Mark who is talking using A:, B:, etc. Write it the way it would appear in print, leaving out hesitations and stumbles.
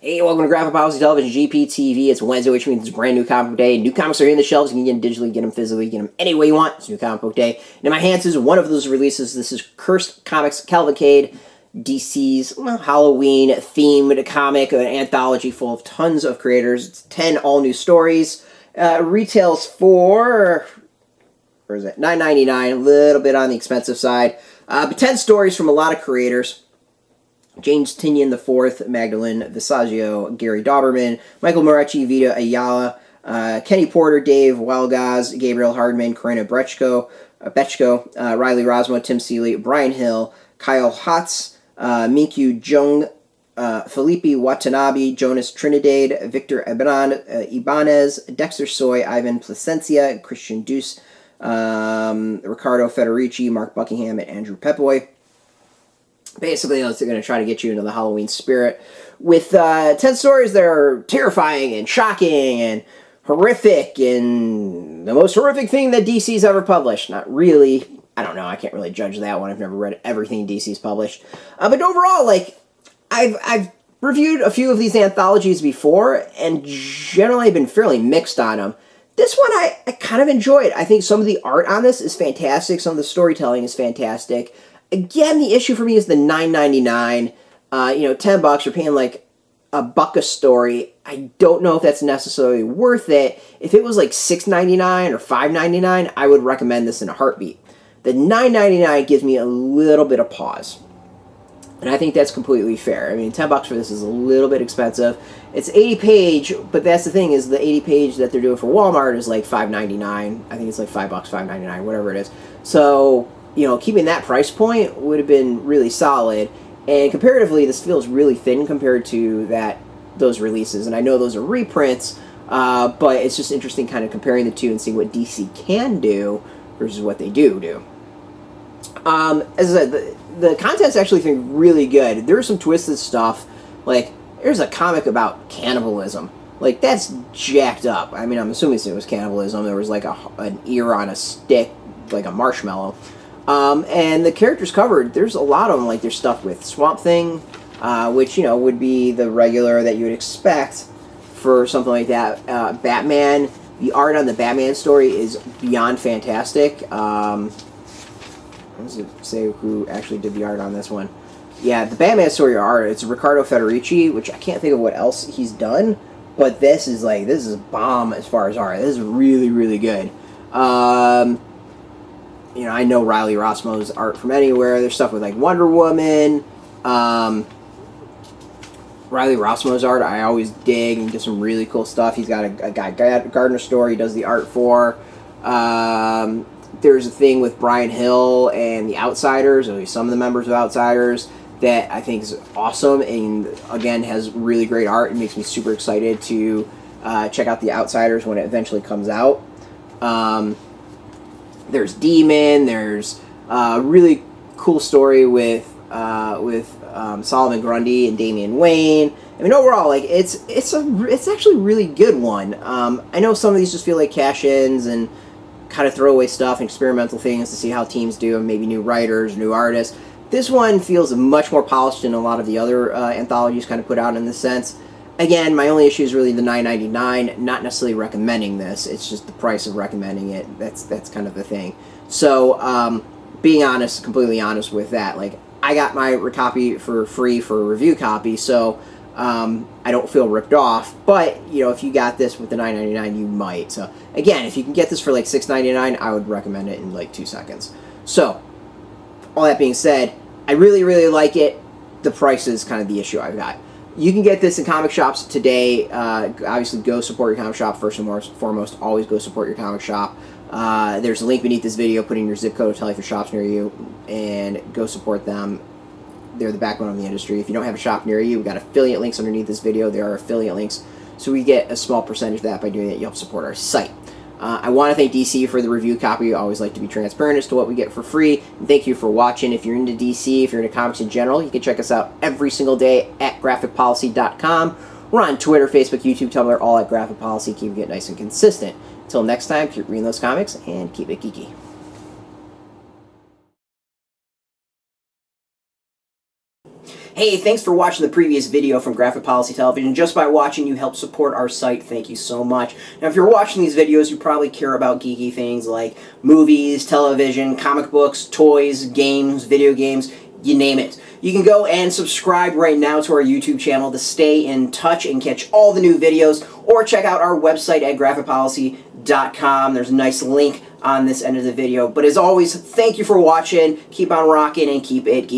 A: Hey, welcome to Graphic Policy Television, GPTV. It's Wednesday, which means it's a brand new comic book day. New comics are in the shelves. You can get them digitally, get them physically, get them any way you want. It's new comic book day. And in my hands is one of those releases. This is Cursed Comics Cavalcade, DC's Halloween-themed comic, an anthology full of tons of creators. It's 10 all-new stories. Retails for, where is it, $9.99, a little bit on the expensive side. But 10 stories from a lot of creators. James Tynion IV, Magdalene Visaggio, Gary Dauberman, Michael Morecci, Vita Ayala, Kenny Porter, Dave Walgaz, Gabriel Hardman, Corinna Bechko, Riley Rosmo, Tim Seeley, Brian Hill, Kyle Hotz, Minkyu Jung, Felipe Watanabe, Jonas Trinidad, Victor Ibanez, Dexter Soy, Ivan Placencia, Christian Deuce, Ricardo Federici, Mark Buckingham, and Andrew Pepoy. Basically, they're going to try to get you into the Halloween spirit with 10 stories that are terrifying and shocking and horrific and the most horrific thing that DC's ever published. Not really. I don't know. I can't really judge that one. I've never read everything DC's published. But overall, like, I've reviewed a few of these anthologies before and generally been fairly mixed on them. This one I kind of enjoyed. I think some of the art on this is fantastic. Some of the storytelling is fantastic. Again, the issue for me is the $9.99. $10, you're paying like $1 a story. I don't know if that's necessarily worth it. If it was like $6.99 or $5.99, I would recommend this in a heartbeat. The $9.99 gives me a little bit of pause. And I think that's completely fair. I mean, $10 for this is a little bit expensive. It's 80-page, but that's the thing is the 80-page that they're doing for Walmart is like $5.99. I think it's like $5, $5.99, whatever it is. So, keeping that price point would have been really solid. And comparatively, this feels really thin compared to those releases. And I know those are reprints, but it's just interesting kind of comparing the two and seeing what DC can do versus what they do. As I said, the content's actually really good. There's some twisted stuff. Like, there's a comic about cannibalism. Like, that's jacked up. I mean, I'm assuming it was cannibalism. There was like an ear on a stick, like a marshmallow. And the characters covered, there's a lot of them, like there's stuff with Swamp Thing, which, would be the regular that you would expect for something like that. Batman, the art on the Batman story is beyond fantastic. What does it say who actually did the art on this one? Yeah, the Batman story art, it's Ricardo Federici, which I can't think of what else he's done, but this is bomb as far as art. This is really, really good. I know Riley Rosmo's art from anywhere. There's stuff with, like, Wonder Woman. Riley Rosmo's art I always dig and does some really cool stuff. He's got a guy Gardner store he does the art for. There's a thing with Brian Hill and the Outsiders, or some of the members of Outsiders, that I think is awesome and, again, has really great art. It makes me super excited to check out the Outsiders when it eventually comes out. There's Demon. There's a really cool story with Solomon Grundy and Damian Wayne. I mean, overall, like it's actually a really good one. I know some of these just feel like cash-ins and kind of throwaway stuff and experimental things to see how teams do, and maybe new writers, new artists. This one feels much more polished than a lot of the other anthologies kind of put out in this sense. Again, my only issue is really the $9.99, not necessarily recommending this. It's just the price of recommending it. That's kind of the thing. So, being honest, completely honest with that, like, I got my copy for free for a review copy, so I don't feel ripped off. But, if you got this with the $9.99, you might. So, again, if you can get this for like $6.99, I would recommend it in like 2 seconds. So, all that being said, I really, really like it. The price is kind of the issue I've got. You can get this in comic shops today. Obviously, go support your comic shop first and foremost. Always go support your comic shop. There's a link beneath this video. Put in your zip code to tell if your shop's near you, and go support them. They're the backbone of the industry. If you don't have a shop near you, we've got affiliate links underneath this video. There are affiliate links, so we get a small percentage of that by doing that. You help support our site. I want to thank DC for the review copy. I always like to be transparent as to what we get for free. And thank you for watching. If you're into DC, if you're into comics in general, you can check us out every single day at graphicpolicy.com. We're on Twitter, Facebook, YouTube, Tumblr, all at Graphic Policy. Keep it nice and consistent. Until next time, keep reading those comics and keep it geeky. Hey, thanks for watching the previous video from Graphic Policy Television. Just by watching, you help support our site. Thank you so much. Now, if you're watching these videos, you probably care about geeky things like movies, television, comic books, toys, games, video games, you name it. You can go and subscribe right now to our YouTube channel to stay in touch and catch all the new videos, or check out our website at graphicpolicy.com. There's a nice link on this end of the video. But as always, thank you for watching. Keep on rocking and keep it geeky.